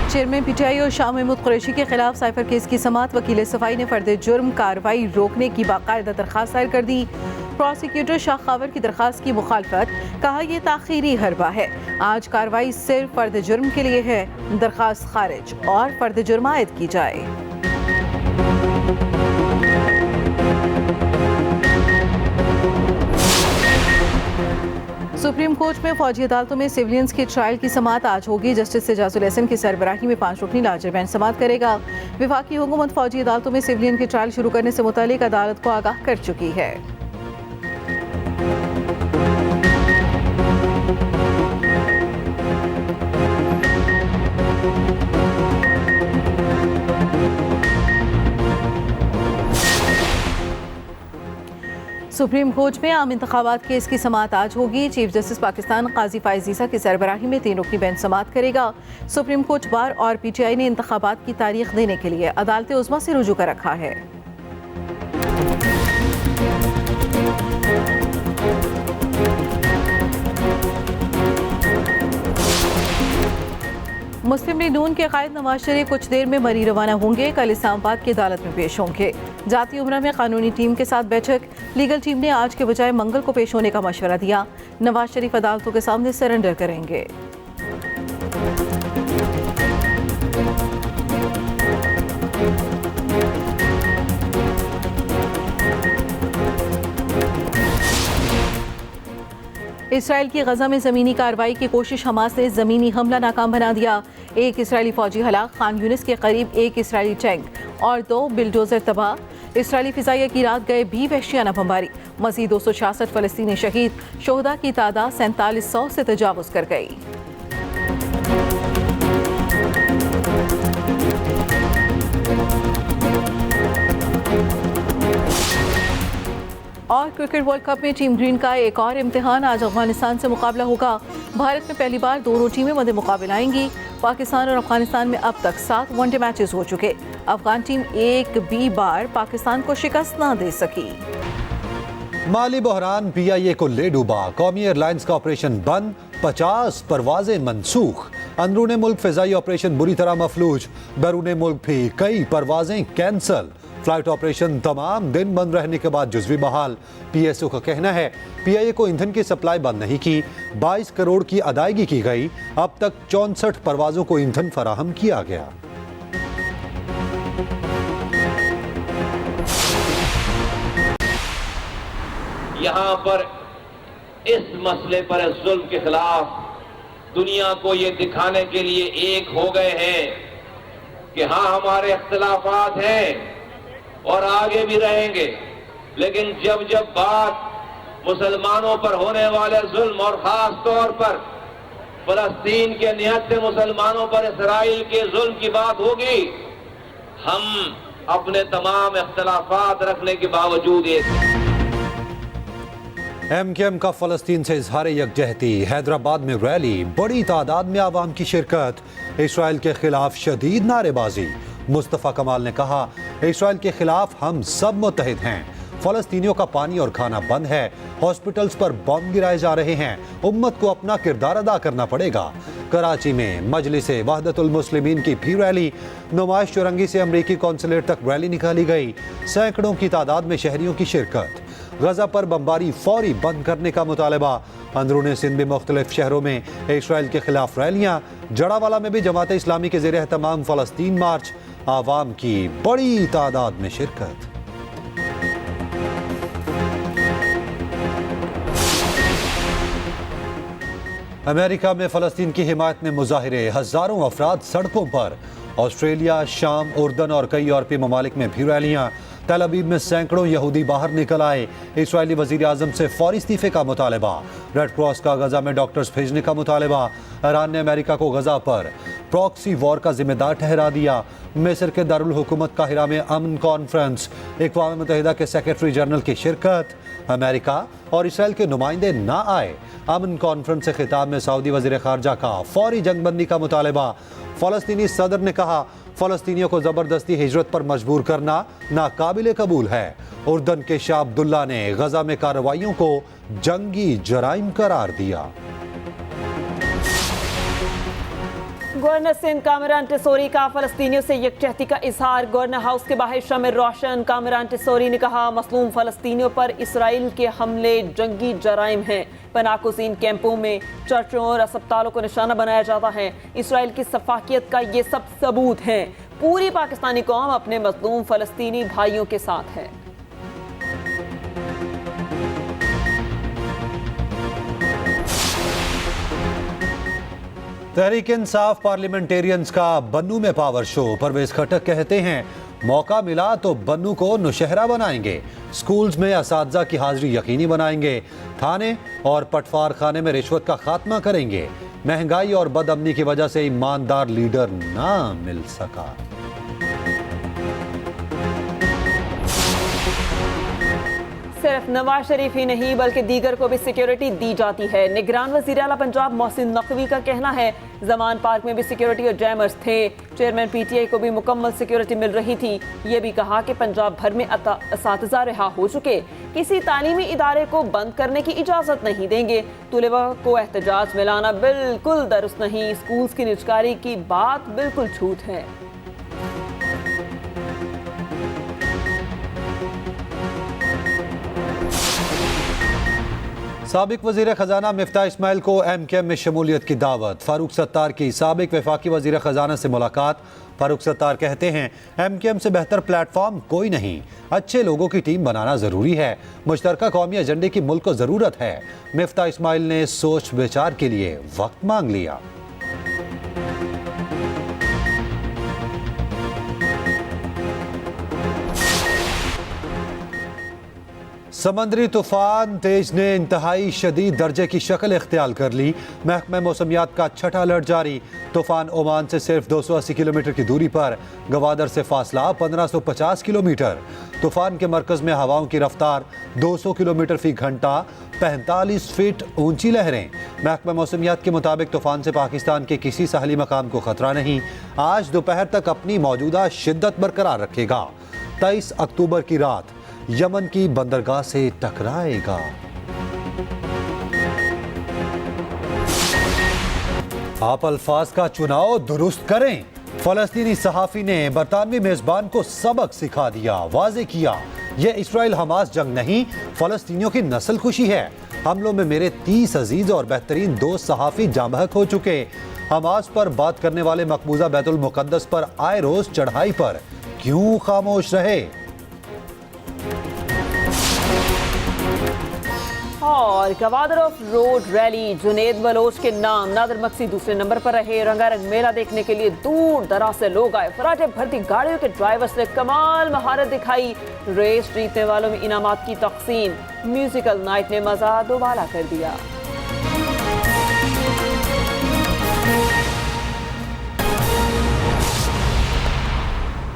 Chairman PTI और शाह महमूद कुरैशी के खिलाफ साइफर केस की समाअत। वकील सफाई ने फर्द जुर्म कार्रवाई रोकने की बाकायदा दरख्वास्त दायर कर दी। प्रोसिक्यूटर शाह खावर की दरख्वास्त की मुखालफत, कहा यह ताखीरी हरबा है। आज कार्रवाई सिर्फ फर्द जुर्म के लिए है, दरख्वास्त खारिज और फर्द जुर्म आयद की जाए। सुप्रीम कोर्ट में फौजी अदालतों में सिविलियंस की ट्रायल की समाअत आज होगी। जस्टिस एजाजुल एहसन की सरबराही में 5 रुकनी लार्जर बेंच समाअत करेगा। विफाकी हुकूमत फौजी अदालतों में सिविलियन की ट्रायल शुरू करने से मुतालिक अदालत को आगाह कर चुकी है। सुप्रीम कोर्ट में आम इंतखाबात केस की समाअत आज होगी। चीफ जस्टिस पाकिस्तान काजी फाइज ईसा की सरबराही में 3 रुकनी बेंच समाअत करेगा। सुप्रीम कोर्ट बार और पीटीआई ने इंतखाबात की तारीख देने के लिए अदालत उज़्मा से रुजू कर रखा है। मुस्लिम लीग नून के कायद नवाज शरीफ कुछ देर में मरी रवाना होंगे। कल इस्लामाबाद की अदालत में पेश होंगे। जाती उम्रा में कानूनी टीम के साथ बैठक। लीगल टीम ने आज के बजाय मंगल को पेश होने का मशवरा दिया। नवाज शरीफ अदालतों के सामने सरेंडर करेंगे। इसराइल की गजा में ज़मीनी कार्रवाई की कोशिश, हमास ने ज़मीनी हमला नाकाम बना दिया। एक इसराइली फौजी हलाक, खान यूनिस के करीब एक इसराइली टैंक और 2 बिल्डोजर तबाह। इसराइली फिजाइया की रात गए भी वहशियाना बमबारी। मज़ीद 266 फ़लस्तीनी शहीद। शोहदा की तादाद 4700 से तजावुज़ कर गई। और क्रिकेट वर्ल्ड कप में टीम ग्रीन का एक और इम्तिहान। आज अफगानिस्तान से मुकाबला होगा। भारत में पहली बार दोनों टीमें मध्य मुकाबला आएंगी। पाकिस्तान और अफगानिस्तान में अब तक 7 वनडे मैचेस हो चुके। अफगान टीम एक भी बार पाकिस्तान को शिकस्त ना दे सकी। माली बहरान पीआईए को ले डूबा। कौमी एयरलाइंस का ऑपरेशन बंद, 50 परवाजें मनसूख। अंदरूने मुल्क फ़िज़ाई ऑपरेशन बुरी तरह मफलूज। बैरूने मुल्क भी कई परवाजें कैंसल। फ्लाइट ऑपरेशन तमाम दिन बंद रहने के बाद जुज़वी बहाल। पीएसओ का कहना है पीआईए को ईंधन की सप्लाई बंद नहीं की, 22 करोड़ की अदायगी की गई। अब तक 64 परवाजों को ईंधन फराहम किया गया। यहाँ पर इस मसले पर, इस जुल्म के खिलाफ दुनिया को ये दिखाने के लिए एक हो गए हैं कि हाँ, हमारे इख्तिलाफात हैं और आगे भी रहेंगे, लेकिन जब जब बात मुसलमानों पर होने वाले जुल्म और खास तौर पर फलस्तीन के निहत्थे मुसलमानों पर इसराइल के जुल्म की बात होगी, हम अपने तमाम इख्तिलाफात रखने के बावजूद एक। एमकेएम का फलस्तीन से इजहार यकजहती। हैदराबाद में रैली, बड़ी तादाद में आवाम की शिरकत। इसराइल के खिलाफ शदीद नारेबाजी। मुस्तफ़ा कमाल ने कहा इसराइल के खिलाफ हम सब मुत्तहिद हैं। फलस्तीनियों का पानी और खाना बंद है। हॉस्पिटल्स पर बम गिराए जा रहे हैं। उम्मत को अपना किरदार अदा करना पड़ेगा। कराची में मजलिस वहदतुल मुस्लिमीन की भी रैली। नुमाइश चुरंगी से अमरीकी कौंसलेट तक रैली निकाली गई। सैकड़ों की तादाद में शहरियों की शिरकत। गजा पर बमबारी फौरी बंद करने का मुतालबा। अंदरूनी सिंध में मुख्तलिफ शहरों में इसराइल के खिलाफ रैलियां। जड़ावाला में भी जमात इस्लामी के ज़ेर एहतमाम फलस्तीन मार्च। आवाम की बड़ी तादाद में शिरकत। अमेरिका में फलस्तीन की हिमायत में मुजाहिरे, हजारों अफराद सड़कों पर। ऑस्ट्रेलिया, शाम, उर्दन और कई यूरोपीय ममालिक में भी रैलियां। तल अवीव में सैकड़ों यहूदी बाहर निकल आए। इसराइली वजीर आजम से फौरी इस्तीफे का मुतालबा। रेड क्रॉस का गजा में डॉक्टर्स भेजने का मुतालबा। ईरान ने अमेरिका को गजा पर प्रॉक्सी वॉर का जिम्मेदार ठहरा दिया। मिस्र के दारुल हुकूमत काहिरा में अमन कॉन्फ्रेंस। अक़वाम मुत्तहिदा के सेक्रेटरी जनरल की शिरकत। अमेरिका और इसराइल के नुमाइंदे ना आए। अमन कॉन्फ्रेंस से खिताब में सऊदी वजीर खारजा का फौरी जंगबंदी का मुतालबा। फलस्तीनी सदर ने कहा फ़लस्तीनियों को ज़बरदस्ती हिजरत पर मजबूर करना नाकाबिले कबूल है। उर्दन के शाह अब्दुल्ला ने गजा में कार्रवाइयों को जंगी जराइम करार दिया। गवर्नर सिंध कामरान टिसोरी का फ़लस्तीनियों से यकजहती का इजहार। गवर्नर हाउस के बाहर शम्र रोशन। कामरान टिसोरी ने कहा, मसलूम फ़लस्तीनियों पर इसराइल के हमले जंगी जराइम हैं। पनाहगज़ीन कैंपों में चर्चों और अस्पतालों को निशाना बनाया जाता है। इसराइल की सफाकियत का ये सब सबूत हैं। पूरी पाकिस्तानी कौम अपने मसलूम फ़लस्तीनी भाइयों के साथ है। तहरीक इंसाफ पार्लियामेंटेरियंस का बन्नू में पावर शो। परवेज खटक कहते हैं, मौका मिला तो बन्नू को नौशहरा बनाएंगे। स्कूल्स में असातिज़ा की हाजिरी यकीनी बनाएंगे। थाने और पटवार खाने में रिश्वत का खात्मा करेंगे। महंगाई और बदअमनी की वजह से ईमानदार लीडर ना मिल सका। सिर्फ नवाज शरीफ ही नहीं बल्कि दीगर को भी सिक्योरिटी दी जाती है। निगरान वज़ीर आला पंजाब मोहसिन नकवी का कहना है, जमान पार्क में भी सिक्योरिटी और जैमर्स थे। चेयरमैन पीटीआई को भी मुकम्मल सिक्योरिटी मिल रही थी। ये भी कहा कि पंजाब भर में असातिज़ा रिहा हो चुके, किसी तालीमी इदारे को बंद करने की इजाज़त नहीं देंगे। तुलबा को एहतजाज में लाना बिल्कुल दुरुस्त नहीं। स्कूल्स की निजकारी की बात बिल्कुल झूठ है। साबिक वज़ीर ख़जाना मिफ्ता इस्माइल को MKM में शमूलियत की दावत। फारूक सत्तार की साबिक वफाकी वज़ीर ख़जाना से मुलाकात। फारूक सत्तार कहते हैं, MKM से बेहतर प्लेटफॉर्म कोई नहीं। अच्छे लोगों की टीम बनाना ज़रूरी है। मुश्तरका कौमी एजेंडे की मुल्क को ज़रूरत है। मिफ्ता इस्माइल ने सोच विचार के लिए वक्त मांग लिया। समंदरी तूफान तेज ने इंतहाई शदीद दर्जे की शक्ल इख्तियार कर ली। महकमा मौसमियात का छठा अलर्ट जारी। तूफान ओमान से सिर्फ 280 किलोमीटर की दूरी पर, गवादर से फासला 1550 किलोमीटर। तूफान के मरकज में हवाओं की रफ्तार 200 किलोमीटर फी घंटा, 45 फीट ऊंची लहरें। महकमा मौसमियात के मुताबिक तूफान से पाकिस्तान के किसी साहली मकाम को खतरा नहीं। आज दोपहर तक अपनी मौजूदा शिद्दत बरकरार रखेगा। 23 अक्टूबर की रात यमन की बंदरगाह से टकराएगा। आप अल्फाज का चुनाव दुरुस्त करें। फलस्तीनी सहाफी ने बरतानवी मेजबान को सबक सिखा दिया। वाजे किया, यह इसराइल हमास जंग नहीं, फलस्तीनियों की नस्ल खुशी है। हमलों में मेरे 30 अजीज और बेहतरीन दोस्त सहाफी जामहक हो चुके। हमास पर बात करने वाले मकबूजा बैतुल मुकद्दस पर आए रोज चढ़ाई पर क्यों खामोश रहे। और Gwadar off road rally Junaid Baloch के नाम। नादिर मक्सी दूसरे नंबर पर रहे। रंगारंग मेला देखने के लिए दूर दराज से लोग आए। फराटे भरती गाड़ियों के ड्राइवर्स ने कमाल महारत दिखाई। रेस जीतने वालों में इनामात की तकसीम। म्यूजिकल नाइट ने मजा दोबारा कर दिया।